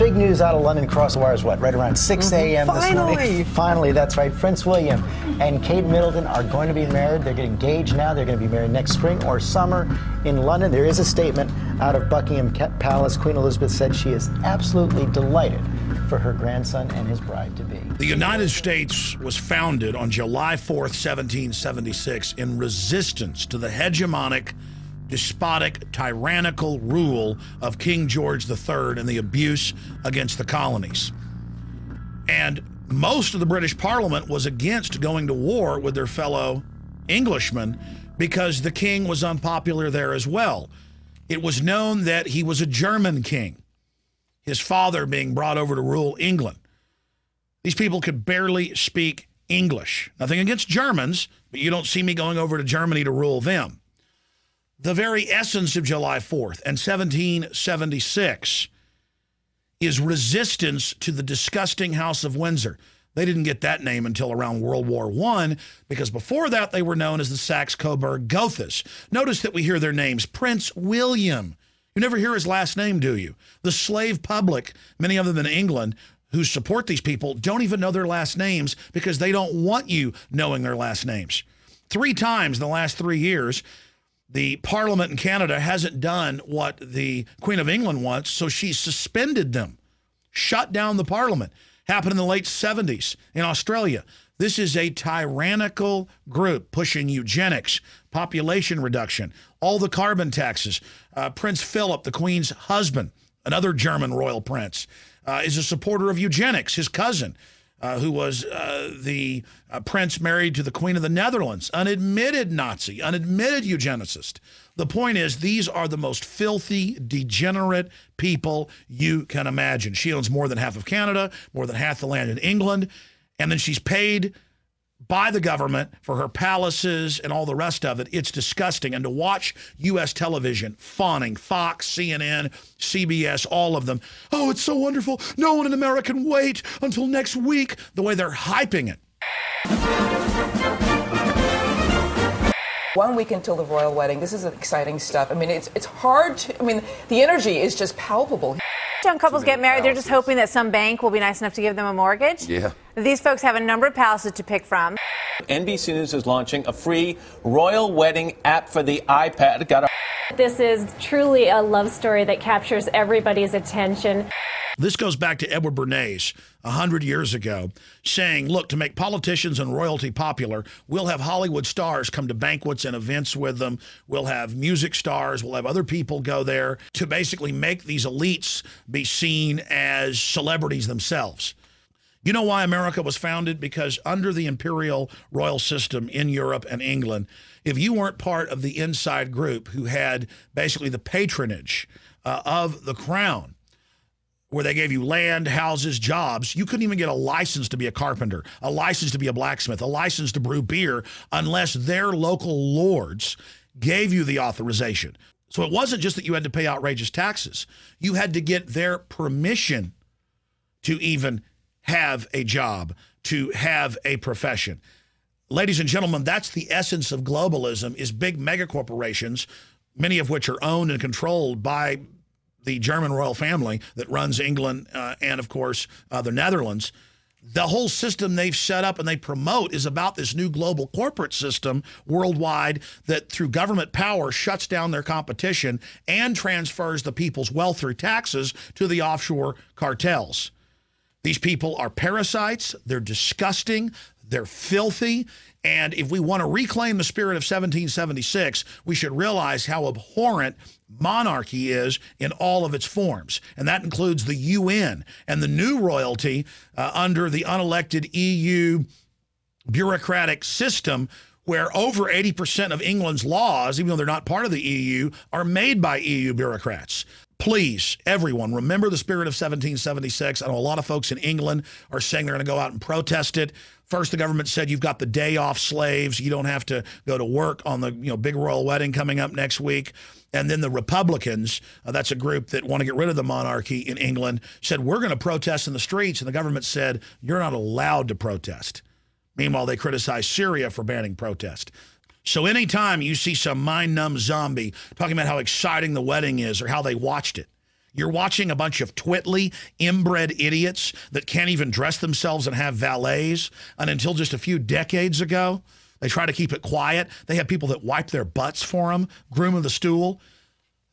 big news out of London Cross the Wires, what, right around 6 a.m. this morning? Finally, that's right. Prince William and Kate Middleton are going to be married. They're getting engaged now. They're going to be married next spring or summer in London. There is a statement out of Buckingham Palace. Queen Elizabeth said she is absolutely delighted for her grandson and his bride-to-be. The United States was founded on July 4th, 1776, in resistance to the hegemonic, despotic, tyrannical rule of King George III and the abuse against the colonies. And most of the British Parliament was against going to war with their fellow Englishmen because the king was unpopular there as well. It was known that he was a German king, his father being brought over to rule England. These people could barely speak English. Nothing against Germans, but you don't see me going over to Germany to rule them. The very essence of July 4th and 1776 is resistance to the disgusting House of Windsor. They didn't get that name until around World War I, because before that they were known as the Saxe-Coburg-Gothas. Notice that we hear their names. Prince William. You never hear his last name, do you? The slave public, many of them in England, who support these people, don't even know their last names because they don't want you knowing their last names. 3 times in the last 3 years, the Parliament in Canada hasn't done what the Queen of England wants, so she suspended them, shut down the Parliament. Happened in the late 70s in Australia. This is a tyrannical group pushing eugenics, population reduction, all the carbon taxes. Prince Philip, the Queen's husband, another German royal prince, is a supporter of eugenics. His cousin, who was the prince married to the Queen of the Netherlands, unadmitted Nazi, unadmitted eugenicist. The point is, these are the most filthy, degenerate people you can imagine. She owns more than half of Canada, more than half the land in England, and then she's paid by the government for her palaces and all the rest of it. It's disgusting. And to watch U.S. television fawning, Fox, CNN, CBS, all of them, oh, it's so wonderful. No one in America can wait until next week, the way they're hyping it. 1 week until the royal wedding. This is exciting stuff. I mean, it's hard to, I mean, the energy is just palpable. Young couples get married, they're just hoping that some bank will be nice enough to give them a mortgage. Yeah. These folks have a number of palaces to pick from. NBC News is launching a free royal wedding app for the iPad. This is truly a love story that captures everybody's attention. This goes back to Edward Bernays 100 years ago, saying, look, to make politicians and royalty popular, we'll have Hollywood stars come to banquets and events with them. We'll have music stars. We'll have other people go there to basically make these elites be seen as celebrities themselves. You know why America was founded? Because under the imperial royal system in Europe and England, if you weren't part of the inside group who had basically the patronage of the crown, where they gave you land, houses, jobs, you couldn't even get a license to be a carpenter, a license to be a blacksmith, a license to brew beer, unless their local lords gave you the authorization. So it wasn't just that you had to pay outrageous taxes. You had to get their permission to even have a job, to have a profession. Ladies and gentlemen, that's the essence of globalism, is big mega corporations, many of which are owned and controlled by the German royal family that runs England and, of course, the Netherlands. The whole system they've set up and they promote is about this new global corporate system worldwide that, through government power, shuts down their competition and transfers the people's wealth through taxes to the offshore cartels. These people are parasites. They're disgusting. They're filthy. And if we want to reclaim the spirit of 1776, we should realize how abhorrent monarchy is in all of its forms. And that includes the UN and the new royalty under the unelected EU bureaucratic system, where over 80% of England's laws, even though they're not part of the EU, are made by EU bureaucrats. Please, everyone, remember the spirit of 1776. I know a lot of folks in England are saying they're going to go out and protest it. First, the government said you've got the day off slaves. You don't have to go to work on the big royal wedding coming up next week. And then the Republicans, that's a group that want to get rid of the monarchy in England, said we're going to protest in the streets. And the government said you're not allowed to protest. Meanwhile, they criticized Syria for banning protest. So anytime you see some mind-numb zombie talking about how exciting the wedding is or how they watched it, You're watching a bunch of twitly, inbred idiots that can't even dress themselves and have valets. And until just a few decades ago, they try to keep it quiet. They have people that wipe their butts for them, groom of the stool.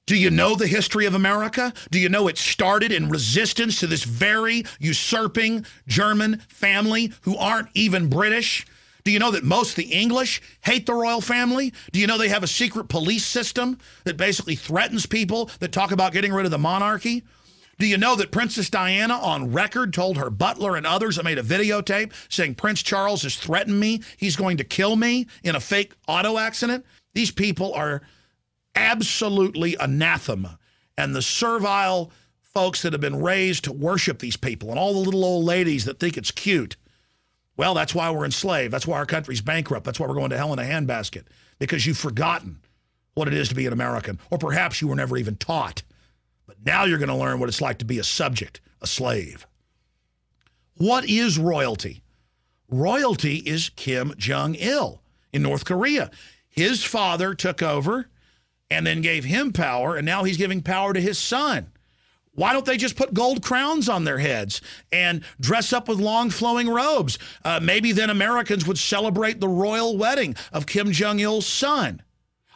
Do you know the history of America? Do you know it started in resistance to this very usurping German family who aren't even British? Do you know that most of the English hate the royal family? Do you know they have a secret police system that basically threatens people that talk about getting rid of the monarchy? Do you know that Princess Diana on record told her butler and others that made a videotape saying Prince Charles has threatened me, he's going to kill me in a fake auto accident? These people are absolutely anathema. And the servile folks that have been raised to worship these people and all the little old ladies that think it's cute, well, that's why we're enslaved. That's why our country's bankrupt. That's why we're going to hell in a handbasket, because you've forgotten what it is to be an American, or perhaps you were never even taught. But now you're going to learn what it's like to be a subject, a slave. What is royalty? Royalty is Kim Jong-il in North Korea. His father took over and then gave him power, and now he's giving power to his son. Why don't they just put gold crowns on their heads and dress up with long flowing robes? Maybe then Americans would celebrate the royal wedding of Kim Jong-il's son.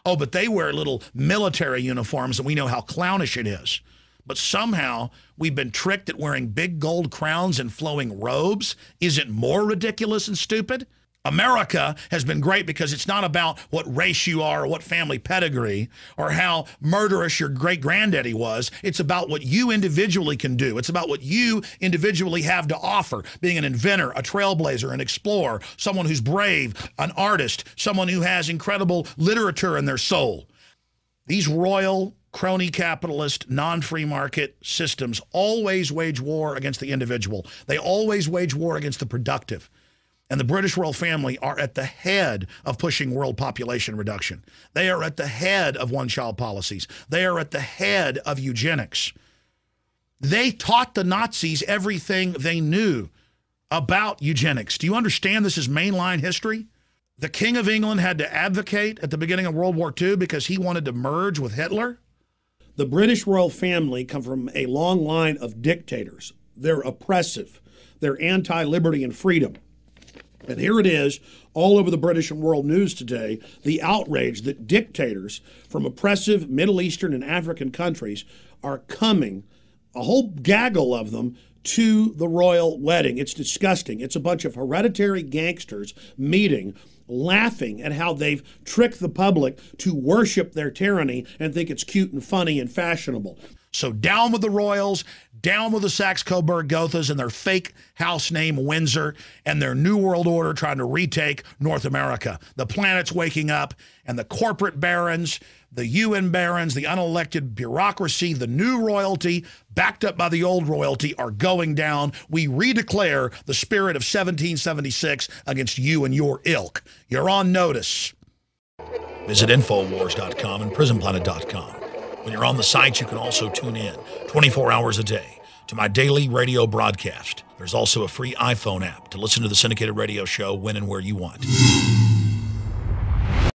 Oh, but they wear little military uniforms, and we know how clownish it is. But somehow we've been tricked that wearing big gold crowns and flowing robes isn't more ridiculous and stupid. America has been great because it's not about what race you are or what family pedigree or how murderous your great-granddaddy was. It's about what you individually can do. It's about what you individually have to offer, being an inventor, a trailblazer, an explorer, someone who's brave, an artist, someone who has incredible literature in their soul. These royal, crony capitalist, non-free market systems always wage war against the individual. They always wage war against the productive. And the British royal family are at the head of pushing world population reduction. They are at the head of one-child policies. They are at the head of eugenics. They taught the Nazis everything they knew about eugenics. Do you understand this is mainline history? The King of England had to advocate at the beginning of World War II because he wanted to merge with Hitler. The British royal family come from a long line of dictators. They're oppressive. They're anti-liberty and freedom. And here it is, all over the British and world news today, the outrage that dictators from oppressive Middle Eastern and African countries are coming, a whole gaggle of them, to the royal wedding. It's disgusting. It's a bunch of hereditary gangsters meeting, laughing at how they've tricked the public to worship their tyranny and think it's cute and funny and fashionable. So down with the royals, down with the Saxe-Coburg-Gothas and their fake house name Windsor and their New World Order trying to retake North America. The planet's waking up, and the corporate barons, the UN barons, the unelected bureaucracy, the new royalty, backed up by the old royalty, are going down. We redeclare the spirit of 1776 against you and your ilk. You're on notice. Visit Infowars.com and PrisonPlanet.com. When you're on the sites, you can also tune in 24 hours a day to my daily radio broadcast. There's also a free iPhone app to listen to the syndicated radio show when and where you want.